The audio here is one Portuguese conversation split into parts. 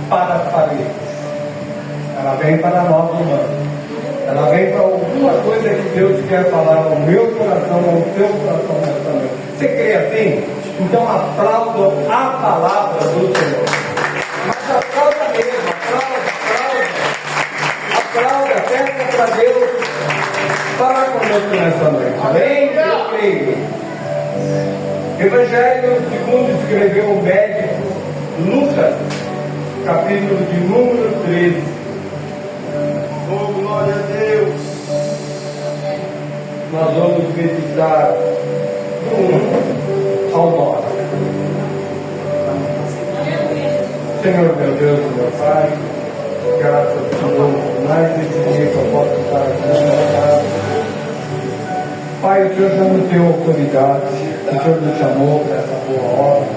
para as paredes. Ela vem para nós humanos. Ela vem para alguma coisa que Deus quer falar ao meu coração, ao seu coração nessa noite. Você crê assim? Então aplauda a palavra do Senhor. Mas aplauda mesmo, aplauda, peça para Deus falar conosco nessa noite. Amém? Eu creio. Evangelho segundo escreveu o médico Lucas, capítulo de número 13. Oh, glória a Deus! Nós vamos meditar do 1 ao 9. Senhor meu Deus e meu Pai, graças a Deus por mais esse dia que eu posso estar aqui na casa. Pai, o Senhor já nos deu autoridade, o Senhor nos chamou para essa boa obra.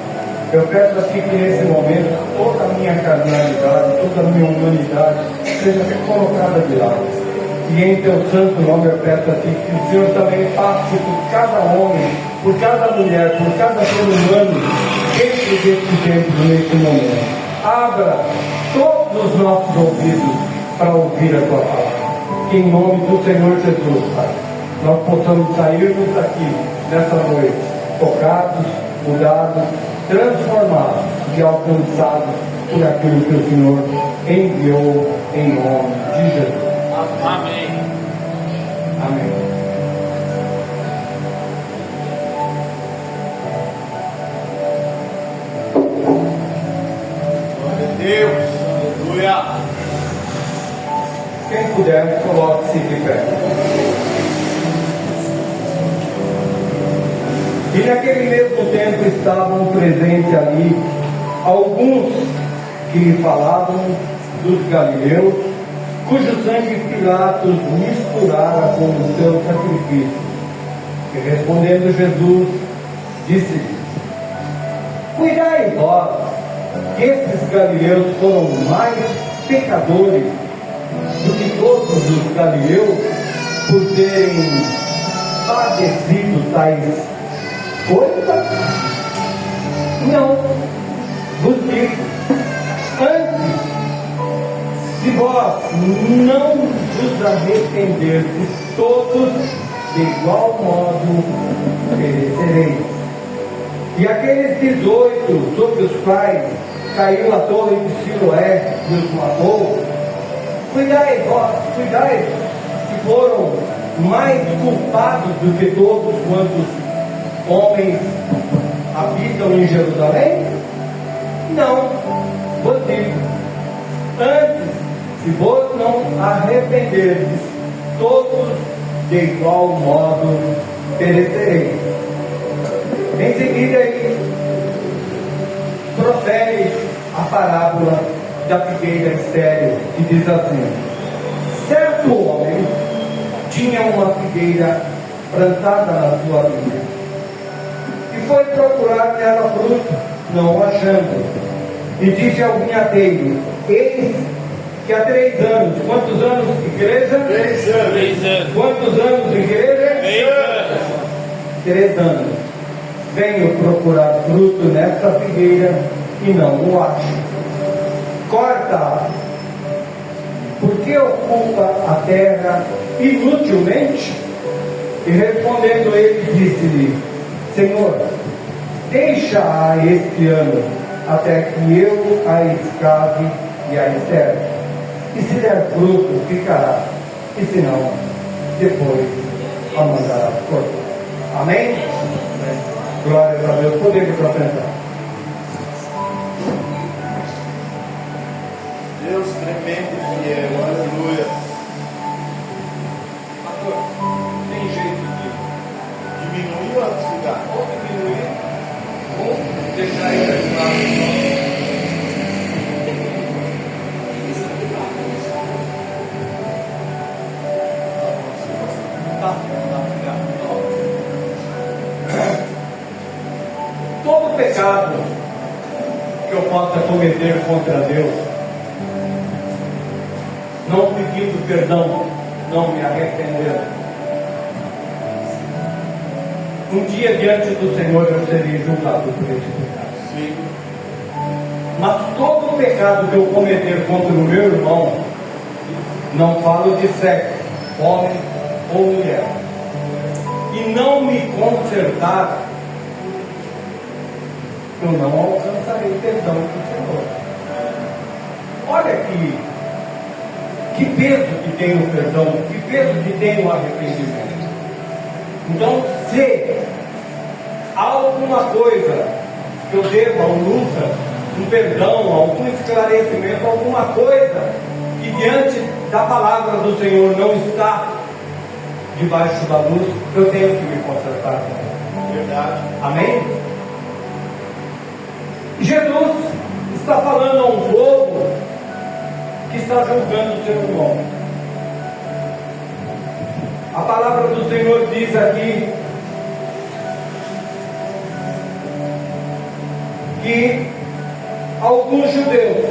Eu peço a Ti que nesse momento toda a minha carnalidade, toda a minha humanidade seja colocada de lado. E em Teu santo nome eu peço a Ti que o Senhor também passe por cada homem, por cada mulher, por cada ser humano dentro desse tempo, nesse momento. Abra todos os nossos ouvidos para ouvir a Tua palavra. Que em nome do Senhor Jesus, Pai, nós possamos sairmos daqui nessa noite tocados, mudados, transformados e alcançados por aquilo que o Senhor enviou em nome de Jesus. Amém. Amém. Glória a Deus. Aleluia. Quem puder, coloque-se de pé. E naquele mesmo tempo estavam presentes ali alguns que lhe falavam dos galileus, cujo sangue Pilatos misturara com o seu sacrifício. E respondendo Jesus, disse-lhes: cuidai vós, que esses galileus foram mais pecadores do que todos os galileus por terem padecido tais coisas? Não, vos digo, antes, se vós não vos arrependerdes, todos de igual modo perecereis. E aqueles 18 sobre os quais caiu a torre de Siloé e os matou, cuidai vós, que foram mais culpados do que todos quantos homens habitam em Jerusalém? Não, vos digo, antes, se vos não arrependerdes, todos de igual modo perecereis. Em seguida ele profere a parábola da figueira estéril e diz assim: certo homem tinha uma figueira plantada na sua vinha e foi procurar nela fruto, não achando, e disse ao vinhadeiro: eis que há 3 anos, quantos anos, igreja? 3 anos. 3 anos. Quantos anos, igreja? 3 anos. 3 anos. Venho procurar fruto nesta figueira e não o acho. Corta-a, porque ocupa a terra inutilmente? E respondendo ele, disse-lhe: Senhor, deixa-a este ano, até que eu a escave e a enterre. E se der fruto, ficará, e se não, depois a mandará cortar. Amém? Glória a Deus. Podemos apresentar. Deus tremendo e fiel, aleluia. Pastor, tem jeito de Diminuir ou desligar? ou diminuir ou deixar ele ajudar. Todo pecado que eu possa cometer contra Deus, não pedindo perdão, não me arrependendo, um dia diante do Senhor eu serei julgado por esse pecado. Sim. Mas todo pecado que eu cometer contra o meu irmão, não falo de sexo, homem ou mulher, e não me consertar, eu não alcançarei perdão do Senhor. Olha que peso que tem o perdão, que peso que tem o arrependimento. Então, se há alguma coisa que eu deva, um luta, um perdão, algum esclarecimento, alguma coisa que diante da palavra do Senhor não está debaixo da luz, eu tenho que me consertar. Verdade. Amém? Jesus está falando a um povo que está julgando o seu irmão. A palavra do Senhor diz aqui que alguns judeus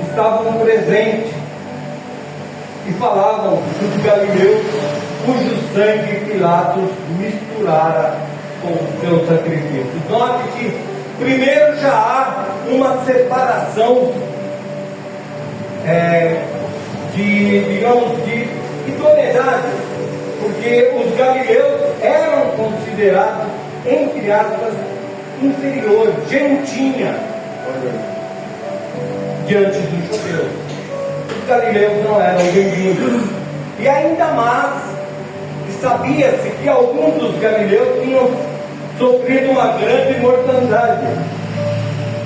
estavam presentes e falavam dos galileus cujo sangue Pilatos misturara com os seus sacrifícios. Note que primeiro já há uma separação de idoneidade, porque os galileus eram considerados, entre aspas, inferiores, gentinha diante dos judeus. Os galileus não eram bem-vindos, e ainda mais sabia-se que alguns dos galileus tinham sofrido uma grande mortandade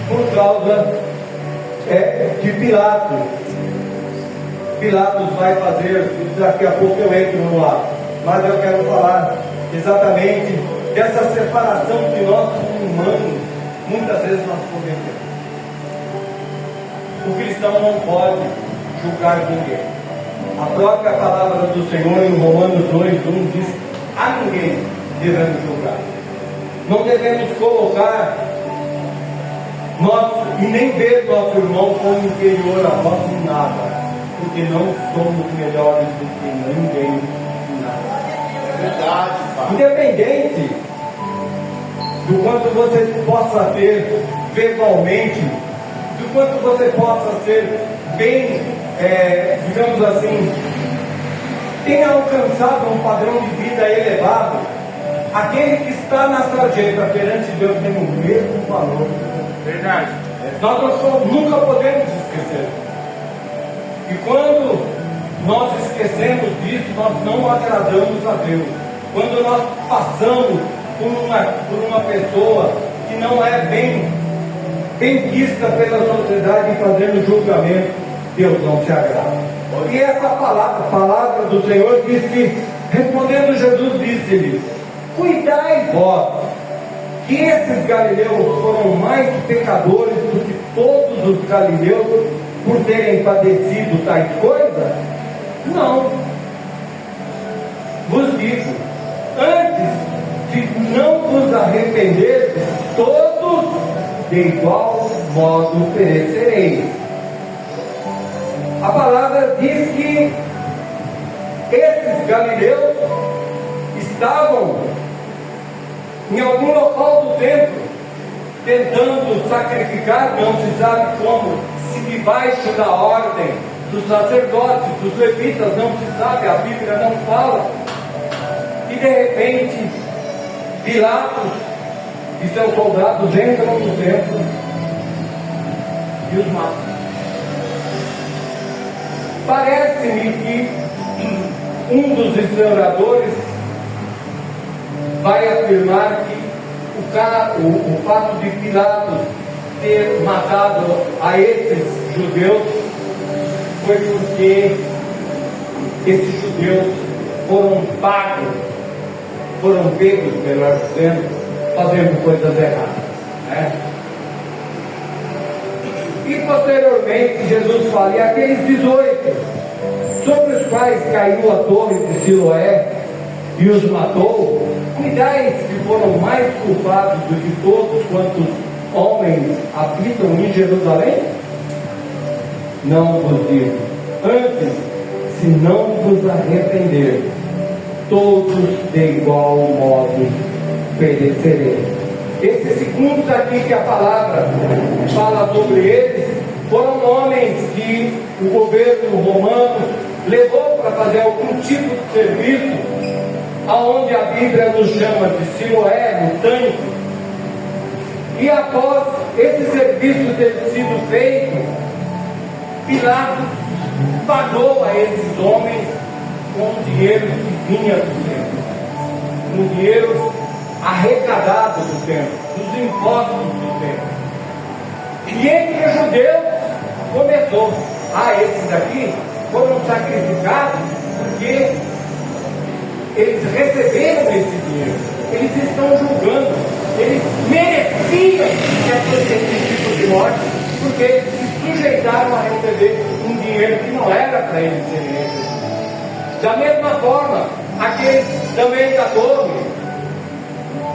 por causa de Pilatos. Pilatos vai fazer, daqui a pouco eu entro no ar, mas eu quero falar exatamente dessa separação que nós humanos muitas vezes nós cometemos. O cristão não pode julgar ninguém. A própria palavra do Senhor em Romanos 2:1 diz: a ninguém devemos julgar. Não devemos colocar e nem ver nosso irmão como inferior a nós em nada, porque não somos melhores do que ninguém em nada. É verdade, Pai. Independente do quanto você possa ter verbalmente, do quanto você possa ser bem, digamos assim, tenha alcançado um padrão de vida elevado, aquele que está na sarjeta perante Deus tem o mesmo valor. Verdade. Nós nunca podemos esquecer. E quando nós esquecemos disso, nós não agradamos a Deus. Quando nós passamos por uma pessoa que não é bem vista pela sociedade e fazendo julgamento, Deus não se agrada. E essa palavra do Senhor diz que, respondendo Jesus, disse-lhe: cuidai vós, que esses galileus foram mais pecadores do que todos os galileus por terem padecido tais coisas? Não. Vos digo, antes, se não vos arrependerdes, todos de igual modo perecereis. A palavra diz que esses galileus estavam em algum local do templo tentando sacrificar, não se sabe como, se debaixo da ordem dos sacerdotes, dos levitas, não se sabe, a Bíblia não fala. E de repente Pilatos e seus soldados entram no templo e os matam. Parece-me que um dos historiadores vai afirmar que o fato de Pilatos ter matado a esses judeus foi porque esses judeus foram pegos, melhor dizendo, fazendo coisas erradas, né? E posteriormente Jesus fala: e aqueles 18 sobre os quais caiu a torre de Siloé e os matou, cuidais que foram mais culpados do que todos quantos homens habitam em Jerusalém? Não vos digo, antes, se não vos arrepender, todos de igual modo perecereis. Esse segundos aqui que a palavra fala sobre eles, foram homens que o governo romano levou para fazer algum tipo de serviço, aonde a Bíblia nos chama de Siloé, no tanque. E após esse serviço ter sido feito, Pilatos pagou a esses homens com o dinheiro que vinha do templo, um dinheiro arrecadado do templo, dos impostos do templo. E entre os judeus começou: esses daqui foram sacrificados porque eles receberam esse dinheiro, eles estão julgando, eles mereciam esse tipo de morte, porque eles se sujeitaram a receber um dinheiro que não era para eles serem recebidos. Da mesma forma, aqueles também da torre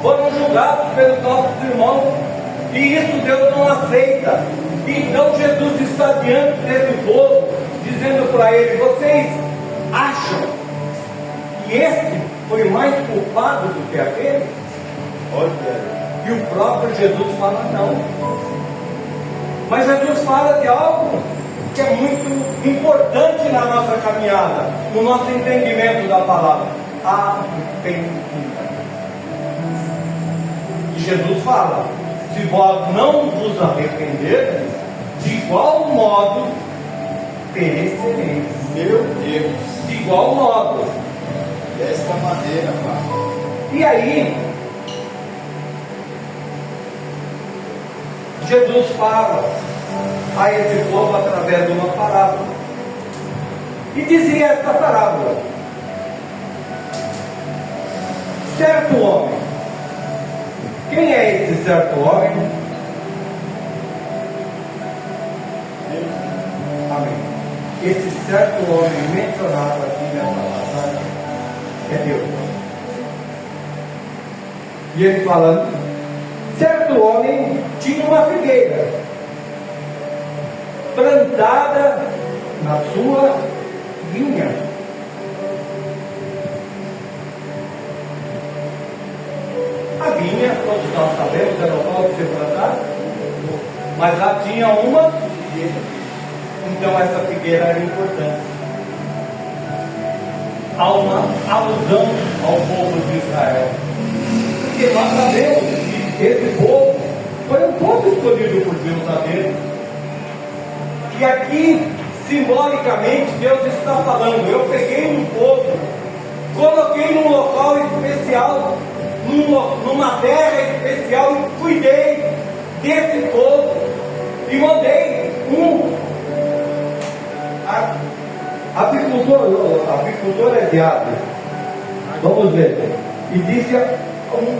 foram julgados pelos nossos irmãos, e isso Deus não aceita. Então Jesus está diante desse povo, dizendo para eles: vocês acham que esse foi mais culpado do que aquele? E o próprio Jesus fala não. Mas Jesus fala de algo que é muito importante na nossa caminhada, no nosso entendimento da palavra: arrependimento. E Jesus fala: se vós não vos arrependerdes, de igual modo perecereis. Meu Deus. De igual modo. Desta maneira, Pai. E aí, Jesus fala a esse povo através de uma parábola. E dizia esta parábola: certo homem. Quem é esse certo homem? Amém. Esse certo homem mencionado aqui nessa passagem é Deus. E ele falando: certo homem tinha uma figueira plantada na sua vinha. A vinha, todos nós sabemos, era o local de ser plantado, mas lá tinha uma figueira. Então essa figueira era importante. Há uma alusão ao povo de Israel, porque nós sabemos que esse povo foi um povo escolhido por Deus a Deus. E aqui, simbolicamente, Deus está falando: eu peguei um povo, coloquei num local especial, numa terra especial, e cuidei desse povo, e mandei um apicultor é de aves, vamos ver, e disse: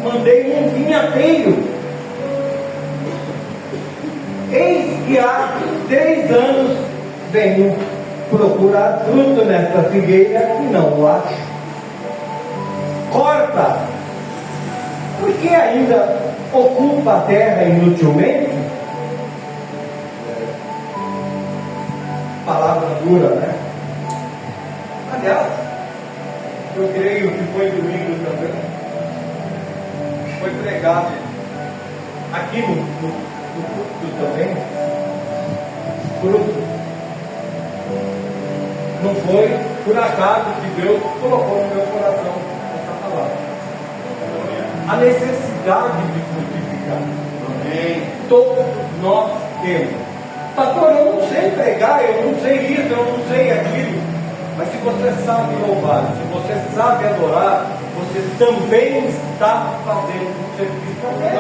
mandei um vinhateiro. Eis que há 3 anos venho procurar fruto nesta figueira e não o acho. Corta, porque ainda ocupa a terra inutilmente? Palavra dura, né? Aliás, eu creio que foi domingo também, foi pregado aqui no culto também, fruto. Não foi por acaso que Deus colocou no meu coração essa palavra. A necessidade de frutificar. Amém. Todos nós temos. Pastor, eu não sei pregar, eu não sei isso, eu não sei aquilo. Mas se você sabe louvar, se você sabe adorar, você também está fazendo o serviço a Deus.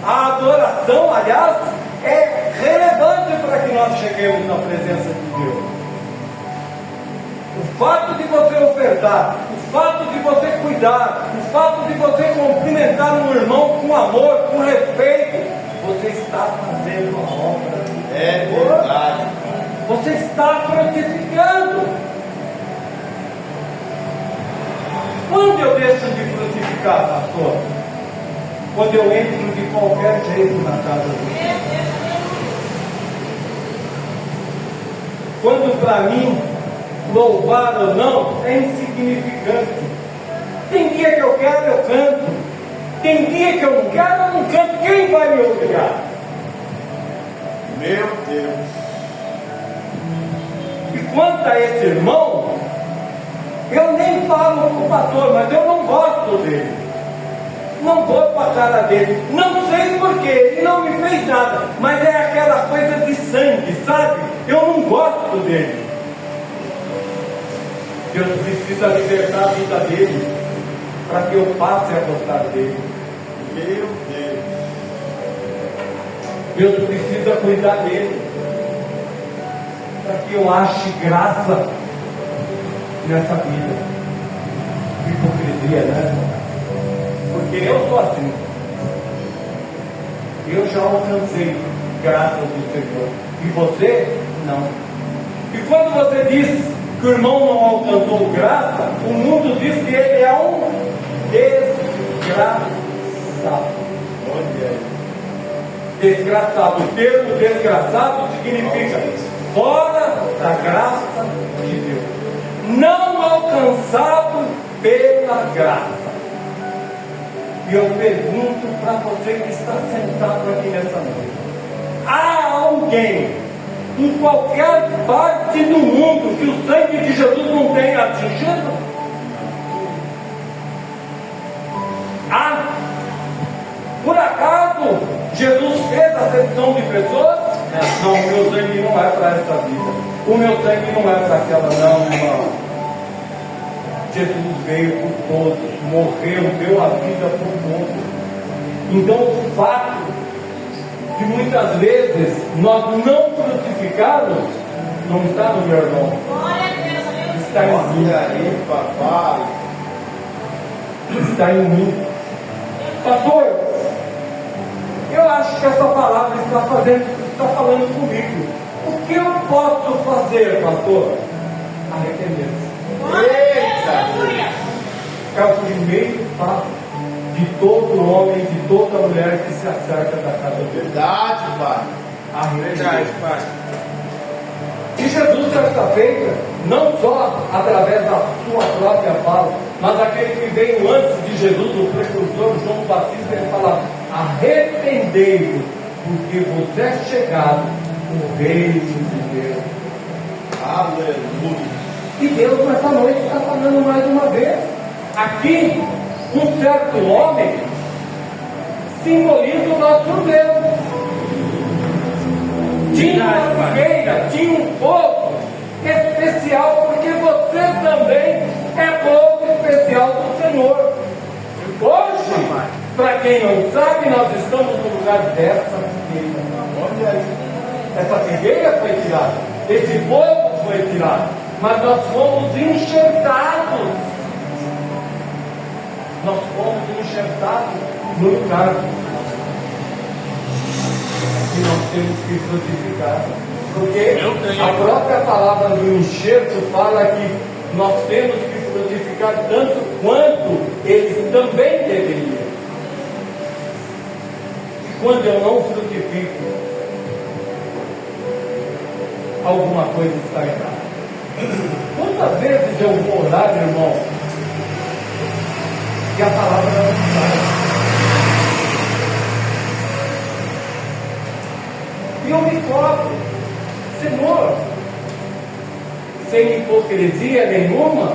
A adoração, aliás, é relevante para que nós cheguemos na presença de Deus. O fato de você ofertar, o fato de você cuidar, o fato de você cumprimentar um irmão com amor, com respeito, você está fazendo a obra. É verdade. Você está frutificando. Quando eu deixo de frutificar, pastor? Quando eu entro de qualquer jeito na casa de Deus. Quando para mim, louvar ou não é insignificante. Tem dia que eu quero, eu canto. Tem dia que eu não quero, eu não num canto, quem vai me obrigar? Meu Deus. E quanto a esse irmão, eu nem falo com o pastor, mas eu não gosto dele. Não vou para a cara dele. Não sei porquê, ele não me fez nada. Mas é aquela coisa de sangue, sabe? Eu não gosto dele. Deus precisa libertar a vida dele para que eu passe a gostar dele. Meu Deus. Deus precisa cuidar dele para que eu ache graça nessa vida. Hipocrisia, né? Porque eu sou assim. Eu já alcancei graça do Senhor. E você, não. E quando você diz que o irmão não alcançou graça, o mundo diz que ele é um desgraçado. Olha aí. Desgraçado. O termo desgraçado significa fora da graça de Deus. Não alcançado pela graça. E eu pergunto para você que está sentado aqui nessa noite: há alguém em qualquer parte do mundo que o sangue de Jesus não tenha atingido? Há? Por acaso Jesus fez acepção de pessoas? Não, o meu sangue não é para essa vida. O meu sangue não é para aquela, não. Jesus veio por todos, morreu, deu a vida por todos. Então o fato de muitas vezes nós não frutificarmos não está no meu irmão. Está em mim. Aí, papai. Está em mim. Pastor, eu acho que essa palavra está falando comigo. O que eu posso fazer, pastor? Arrepender-se. Eita! É o primeiro passo de todo homem, de toda mulher que se acerca da casa de Deus. Verdade, pai. Verdade, pai. E Jesus, certa feita, não só através da sua própria fala, mas aquele que veio antes de Jesus, o precursor João Batista, ele fala: arrependei-vos, porque vos é chegado o reino de Deus. Aleluia. E Deus nessa noite está falando mais uma vez. Aqui, um certo homem simboliza o nosso Deus. Tinha uma figueira, tinha um povo especial, porque você também é povo especial do Senhor. Hoje, para quem não sabe, nós estamos no lugar dessa figueira. Olha aí. Essa figueira foi tirada, esse povo foi tirado, mas nós fomos enxertados. Nós fomos enxertados no lugar. E nós temos que frutificar. Porque a própria palavra do enxerto fala que nós temos que frutificar tanto quanto eles também deveriam. E quando eu não frutifico, alguma coisa está errada. Quantas vezes eu vou orar, irmão, e a palavra não sai? E eu me cobro: Senhor, sem hipocrisia nenhuma,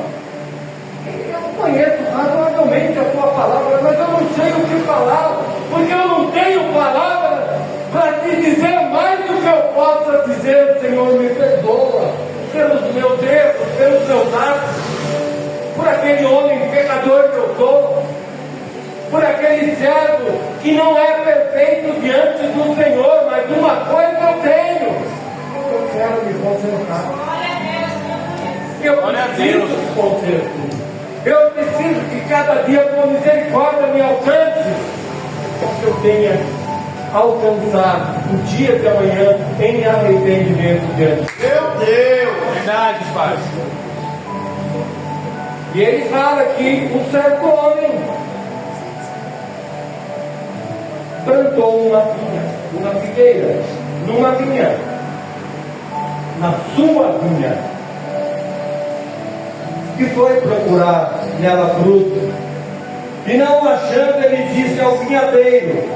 eu conheço razoavelmente a tua palavra, mas eu não sei o que falar, porque eu não tenho palavra para te dizer mais do que eu possa dizer. Senhor, me perdoa pelos meus erros, pelos meus atos, por aquele homem pecador que eu sou, por aquele servo que não é perfeito diante do Senhor, mas uma coisa eu tenho: eu quero me concentrar. Eu preciso de conserto. Eu preciso que cada dia a tua misericórdia me alcance, para que eu tenha alcançar o dia de amanhã em arrependimento diante de Deus. Meu Deus. Verdade, pai. E ele fala que um certo homem plantou uma vinha, uma figueira, numa vinha, na sua vinha, e foi procurar nela fruto, e não achando, ele disse ao vinhadeiro: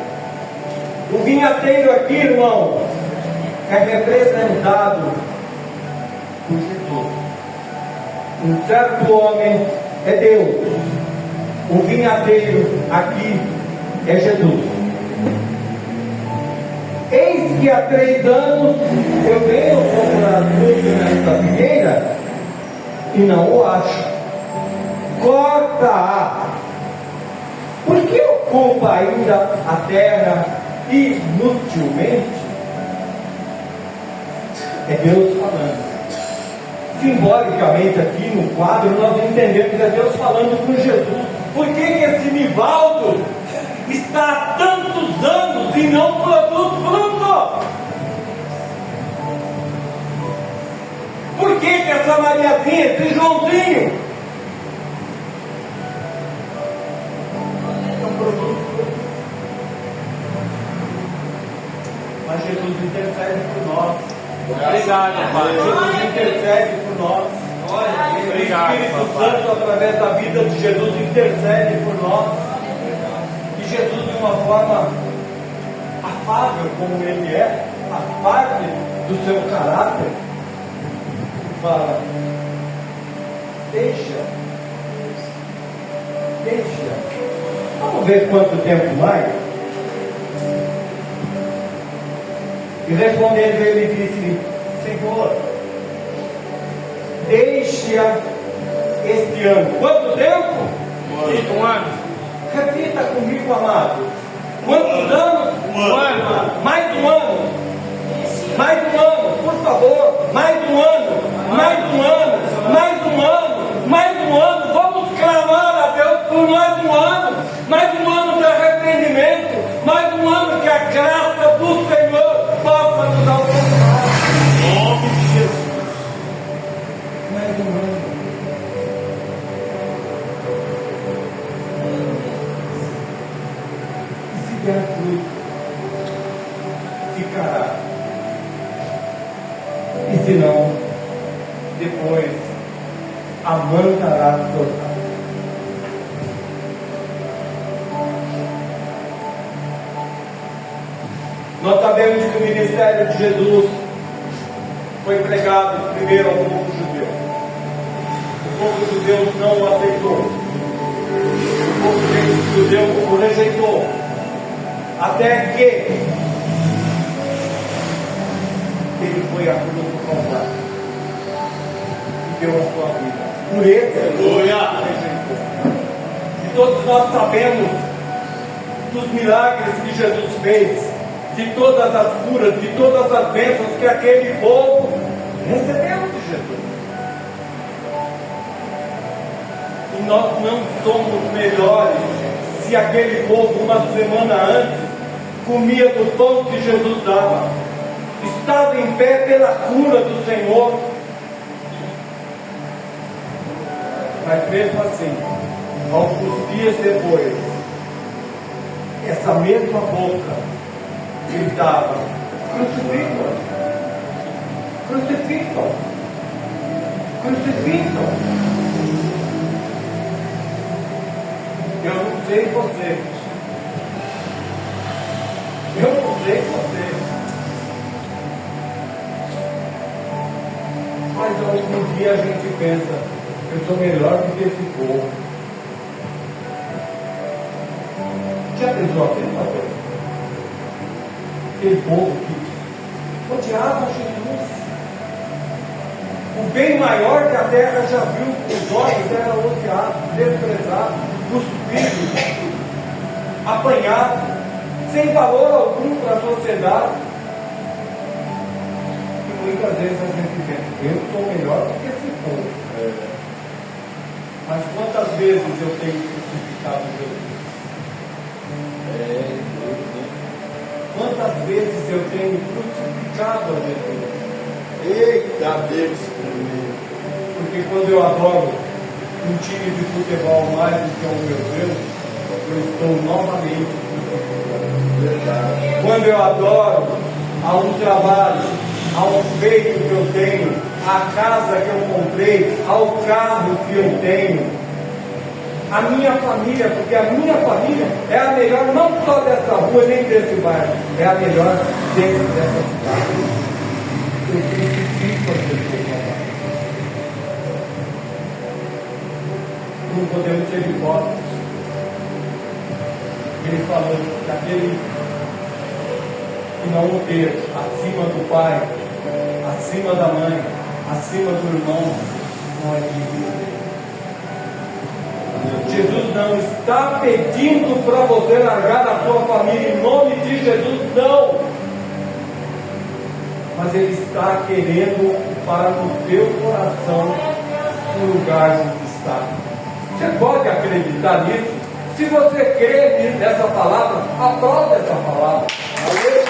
O vinhateiro aqui, irmão, é representado por Jesus. Um certo homem é Deus. O vinhateiro aqui é Jesus. Eis que há 3 anos eu venho procurar fruto nesta figueira e não o acho. Corta-a. Por que ocupa ainda a terra inutilmente? É Deus falando. Simbolicamente aqui no quadro nós entendemos que é Deus falando com Jesus. Por que esse Nivaldo está há tantos anos e não produz fruto? Por que essa Mariazinha, esse Joãozinho não produz fruto? Mas Jesus intercede por nós. Obrigado, Pai. Jesus intercede por nós. Obrigado, o Espírito Pai. Santo, através da vida de Jesus, intercede por nós. E Jesus, de uma forma afável, como Ele é, a parte do seu caráter, fala: deixa. Vamos ver quanto tempo mais. E respondendo ele disse: Senhor, deixa este ano. Quanto tempo? 1 ano. Repita comigo, amado. Quantos anos? 1 ano. Mais um ano. Mais um ano, por favor. Mais um ano. Mais um ano. Mais um ano. Mais um ano. Vamos clamar a Deus por mais um ano. Mais um ano de arrependimento. Mais um ano que a graça do Senhor possa nos alcançar. Em nome de Jesus. Mais um ano. E se der fruto, ficará. E se não, depois amantará total. Nós sabemos que o ministério de Jesus foi pregado primeiro ao povo judeu. O povo judeu não o aceitou. O povo judeu o rejeitou. Até que ele foi à cruz do Calvário e deu a sua vida. Por esse ele rejeitou. E todos nós sabemos dos milagres que Jesus fez, de todas as curas, de todas as bênçãos que aquele povo recebeu de Jesus. E nós não somos melhores se aquele povo, uma semana antes, comia do pão que Jesus dava, estava em pé pela cura do Senhor. Mas mesmo assim, alguns dias depois, essa mesma boca gritava: crucificam, crucificam, crucificam. Eu não sei você, eu não sei você, mas algum dia a gente pensa: eu sou melhor do que esse povo. Já pensou assim, pastor? Aquele povo que odiava Jesus. O bem maior que a terra já viu, os olhos eram odiados, desprezados, cuspidos, apanhados, sem valor algum para a sociedade. E muitas vezes a gente pensa: eu sou melhor do que esse povo. Mas quantas vezes eu tenho crucificado Jesus? Quantas vezes eu tenho crucificado a Jesus? Eita Deus. Porque quando eu adoro um time de futebol mais do que o meu Deus, eu estou novamente crucificado. Quando eu adoro a um trabalho, a um feito que eu tenho, a casa que eu comprei, ao carro que eu tenho, a minha família, porque a minha família é a melhor, não só dessa rua, nem desse bairro, é a melhor dentro dessa cidade. Eu preciso acontecer com ela. Não podemos ser hipócritas. Ele falou que aquele que não o ter acima do pai, acima da mãe, acima do irmão, não é digno dele. Jesus não está pedindo para você largar a sua família em nome de Jesus, não. Mas Ele está querendo ocupar no teu coração o lugar onde está. Você pode acreditar nisso? Se você crê nessa palavra, aprove essa palavra. Aleluia!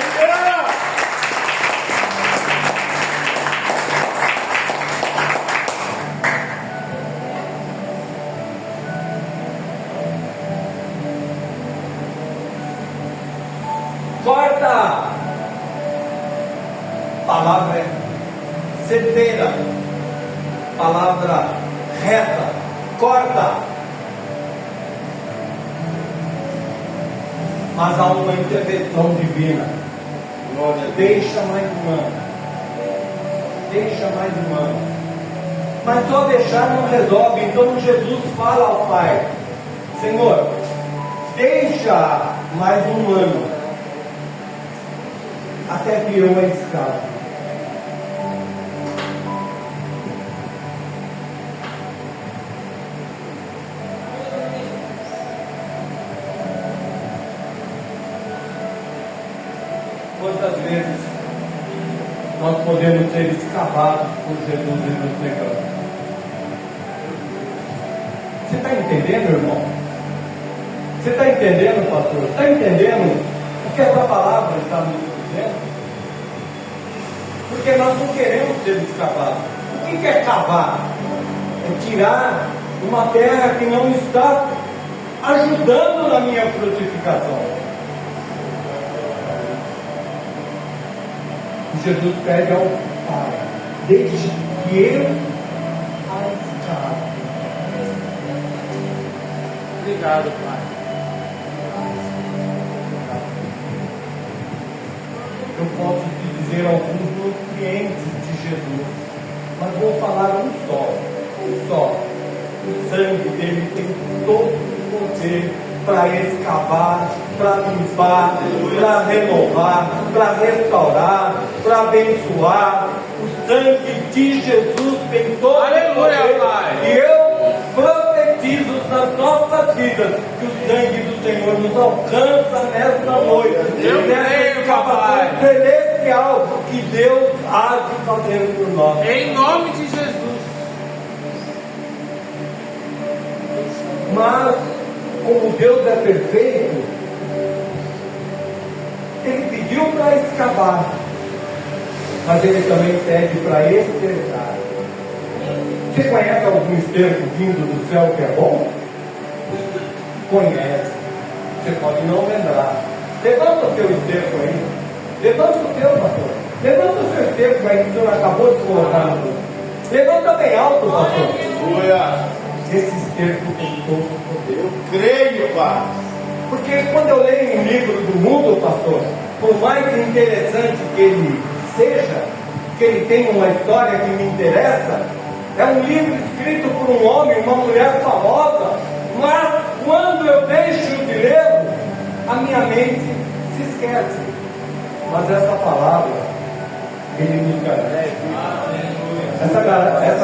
Quarta palavra é certeira, palavra reta, corta. Mas há uma intervenção divina. Deixa mais humano. Deixa mais humano. Mas só deixar não resolve. Então Jesus fala ao Pai: Senhor, deixa mais humano, até que eu a escala. Quantas vezes nós podemos ser escavados por Jesus e nos negamos? Você está entendendo, irmão? Você está entendendo, pastor? Está entendendo o que essa palavra está nos dizendo? Porque nós não queremos ser escavados. O que é cavar? É tirar uma terra que não está ajudando na minha frutificação. Jesus pede ao Pai: deixe que eu a escave. Obrigado, Pai. Eu posso te dizer alguns nutrientes de Jesus, mas vou falar um só. O sangue dele tem todo o poder para escavar, para limpar, para renovar, para restaurar, para abençoar. O sangue de Jesus tem todo o poder. E eu profetizo nas nossas vidas que o sangue do Senhor nos alcança nesta noite. Nessa escavação celestial que Deus há de fazer por nós. Em nome de Jesus. Mas como Deus é perfeito, Ele pediu para escavar, mas Ele também pede para estercar. Você conhece algum esterco vindo do céu que é bom? Conhece. Você pode não lembrar. Levanta o teu esterco aí. Levanta o teu, pastor. Levanta o seu esterco aí que o senhor acabou de colocar no mundo. Levanta bem alto, pastor. Aleluia. Esse esterco tem todo o poder. Eu creio, Pai. Porque quando eu leio um livro do mundo, pastor, por mais interessante que ele seja, que ele tenha uma história que me interessa, é um livro escrito por um homem, uma mulher famosa, mas quando eu deixo de lê-lo, a minha mente se esquece. Mas essa palavra, ele nos garante. Essa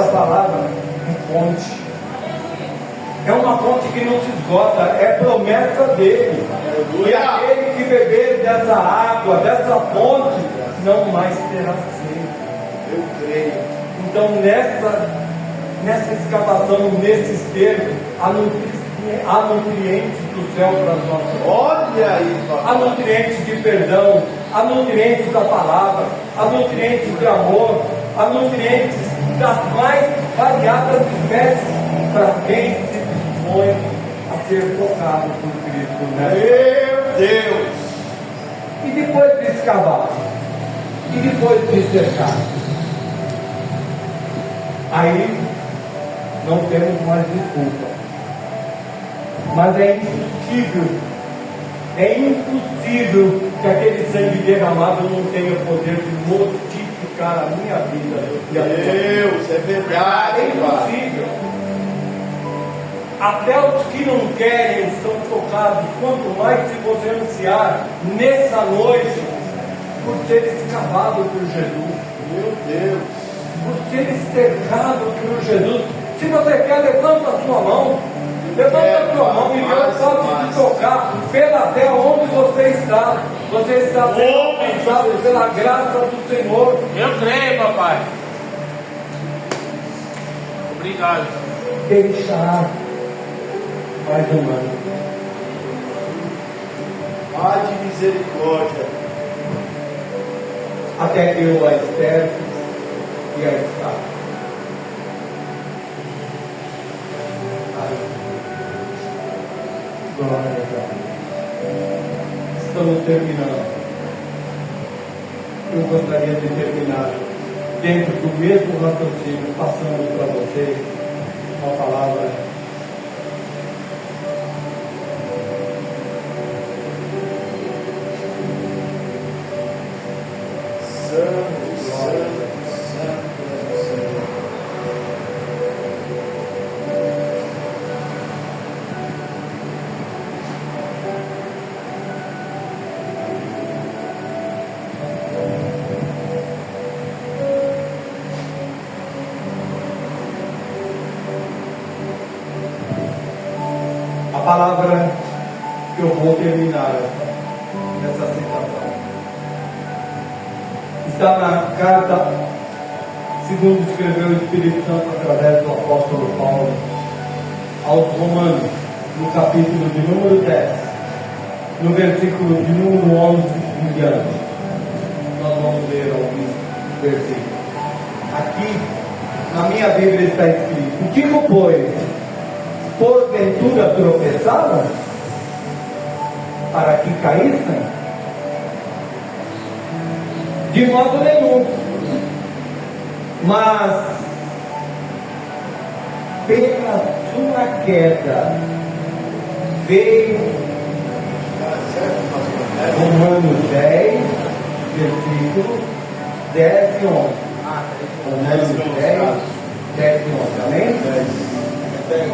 palavra é fonte. É uma fonte que não se esgota, é promessa dele. E aquele que beber dessa água, dessa fonte, não mais terá sede. Eu creio. Então nessa escavação, nesse esterco, há nutrientes do céu para as nossas vidas. Olha aí, Há Pai. nutrientes de perdão, há nutrientes da palavra, há nutrientes de amor, há nutrientes das mais variadas espécies para quem se dispõe a ser tocado por Cristo. Né? Meu Deus. E depois de escavar, e depois de cercar, aí não temos mais desculpa. Mas é impossível que aquele sangue derramado não tenha poder de modificar a minha vida e a tua. Deus, é verdade, É impossível. Até os que não querem são tocados, quanto mais se você anunciar nessa noite, por ser escavado por Jesus, Meu Deus. por ser cercado por Jesus. Se você quer, levanta a sua mão. Levanta a sua mão e Deus pode te tocar pela fé onde você está. Você está sendo alcançado pela graça do Senhor. Eu creio, papai. Obrigado. Deixar mais um ano. Pai de misericórdia. Até que eu a espere e a escape. Glória a Deus. Estamos terminando. Eu gostaria de terminar dentro do mesmo raciocínio, passando para vocês uma palavra. Santo, santo, santo é o Senhor. A palavra que eu vou terminar essa citação está na carta, segundo escreveu o Espírito Santo através do apóstolo Paulo aos Romanos, no capítulo de número 10, no versículo de número 11 em diante. Nós vamos ler alguns versículos. Aqui, na minha Bíblia está escrito: digo, pois, porventura tropeçaram, para que caíssem? De modo nenhum. Mas pela sua queda veio Romanos 10, versículo 10 e 11. Romanos 10, 10 e 11. Amém? 10.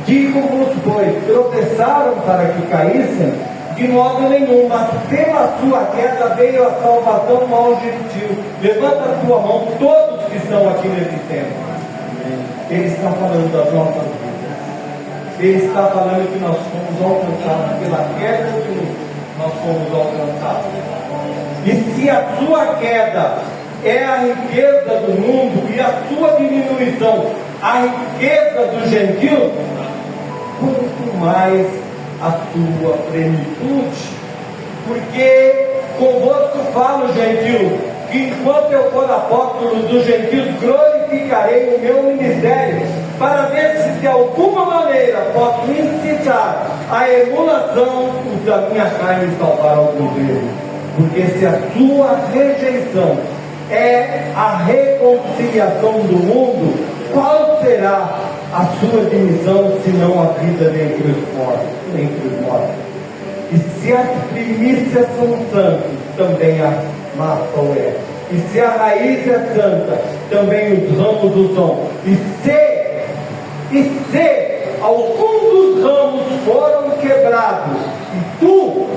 Digo-vos, pois, tropeçaram para que caíssem? De modo nenhum, mas pela sua queda veio a salvação ao gentil. Levanta a tua mão, todos que estão aqui nesse tempo. Ele está falando das nossas vidas. Ele está falando que nós fomos alcançados pela queda de luz. Nós fomos alcançados. E se a sua queda é a riqueza do mundo e a sua diminuição a riqueza do gentil, quanto mais a sua plenitude. Porque convosco falo, gentil, que enquanto eu for apóstolo dos gentios, glorificarei o meu ministério, para ver se de alguma maneira posso incitar a emulação os da minha carne e salvar alguns deles. Porque se a sua rejeição é a reconciliação do mundo, qual será a sua dimissão, se não a vida dentre os mortos? E se as primícias são santas, também a massa o é. E se a raiz é santa, também os ramos o são. E se algum dos ramos foram quebrados, e tu,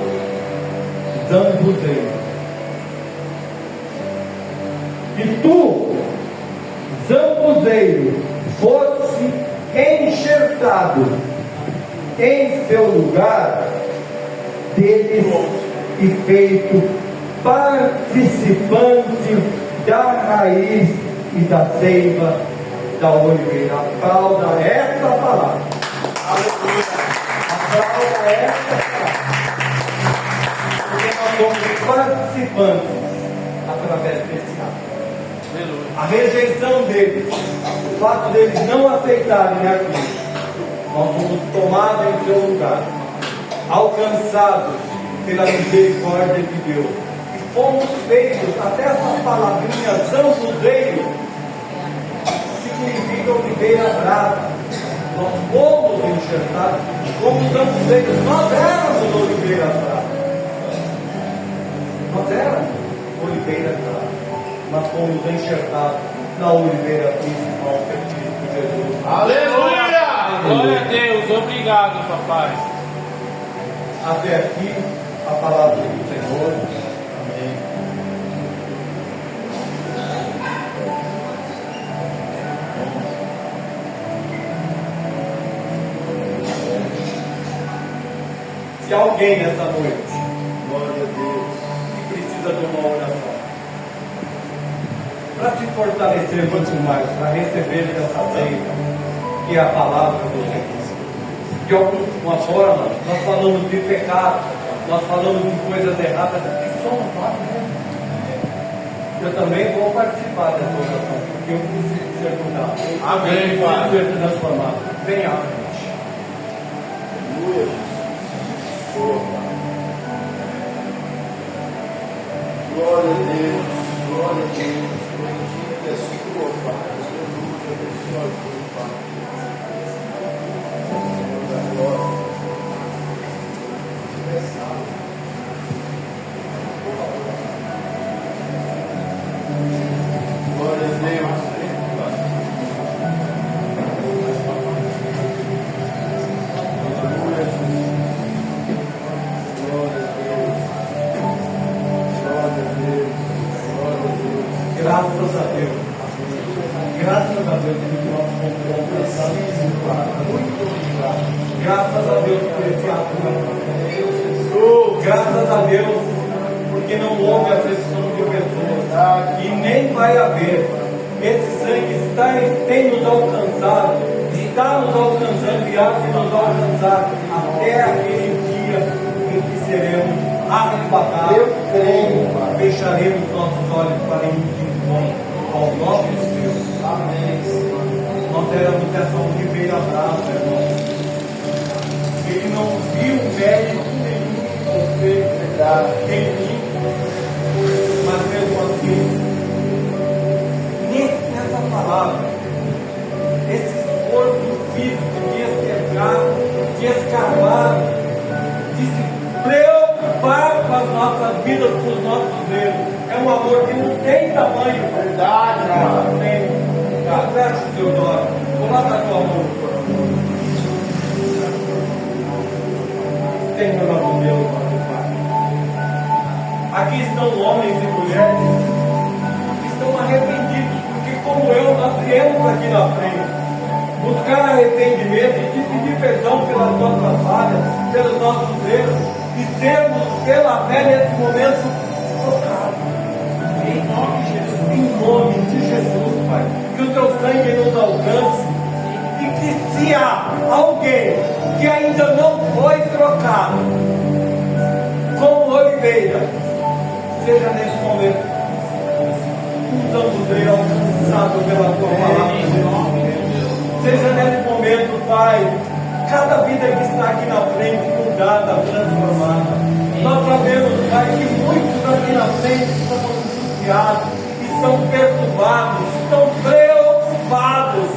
zambuzeiro, fosse enxertado em seu lugar deles e feito participante da raiz e da seiva da oliveira. Aplauda esta palavra. Aleluia. Aplauda esta palavra. Porque nós somos participantes através desse ato. A rejeição deles, o fato deles não aceitarem a Cristo, nós fomos tomados em seu lugar, alcançados pela misericórdia de Deus, e fomos feitos, até essa palavrinha zambuzeiro significa oliveira brava, nós fomos enxertados, como os ampuzeiros, nós éramos oliveira atrás. Nós éramos oliveira atrás, mas fomos enxertados na oliveira principal, que é Cristo Jesus. Aleluia! Glória a Deus. Obrigado, papai. Até aqui a palavra do Senhor. Amém. Se alguém nessa noite, glória a Deus, que precisa de uma oração, para se fortalecer muito mais, para receber essa ceia, que é a palavra do Senhor. De alguma forma, nós falamos de pecado, nós falamos de coisas erradas, que somos nós mesmos. Eu também vou participar dessa oração, porque eu preciso ser mudado. Amém, Eu Pai. preciso ser transformado. Venha à frente. Aleluia, Jesus. Glória a Deus, glória a Deus, bendita é a sua paz, aleluia, abençoa a sua paz. Glória. Glória a Deus. Graças a Deus. Graças a Deus que nós fomos alcançados muito obrigado. Graças a Deus por esse ato. Graças a Deus porque não houve acepção de pessoas e nem vai haver. Esse sangue tem nos alcançado, está nos alcançando e há de nos alcançar até aquele dia em que seremos arrebatados. Eu creio, fecharemos nossos olhos para ir ao nosso Deus. Amém. Nós éramos essa oliveira brava, irmão. Ele não viu mérito nenhum em você, em mim, mas mesmo assim, nessa palavra, esse esforço físico de esquentar, de escavar, de se preocupar com as nossas vidas, com os nossos erros. É um amor que não tem tamanho. Verdade, não tem. Fecha os seus olhos. Coloca a tua mão. Senhor nosso Deus, nosso Pai. Aqui estão homens e mulheres que estão arrependidos, porque como eu, nós viemos aqui na frente buscar arrependimento e te pedir perdão pelas nossas falhas, pelos nossos erros, e sermos pela fé nesse momento tocados. Em nome de Jesus, Pai, que o teu sangue nos alcance e que se há alguém que ainda não foi trocado como oliveira, seja nesse momento usando ele alcançado pela tua palavra, seja nesse momento, Pai, cada vida que está aqui na frente mudada, transformada. Nós sabemos, Pai, que muitos aqui na frente estão angustiados, estão perturbados, estão preocupados.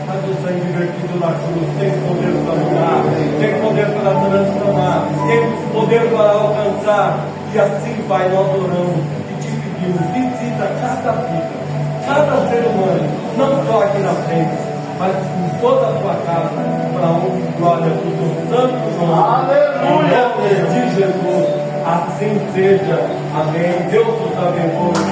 Mas o sangue vertido na cruz tem poder para mudar, tem poder para transformar, tem poder para alcançar. E assim, Pai, nós oramos e te pedimos, visita cada vida, cada ser humano, não só aqui na frente, mas em toda a tua casa, para a honra e glória do teu santo nome. Aleluia! Em nome de Jesus, assim seja. Amém. Deus nos abençoe.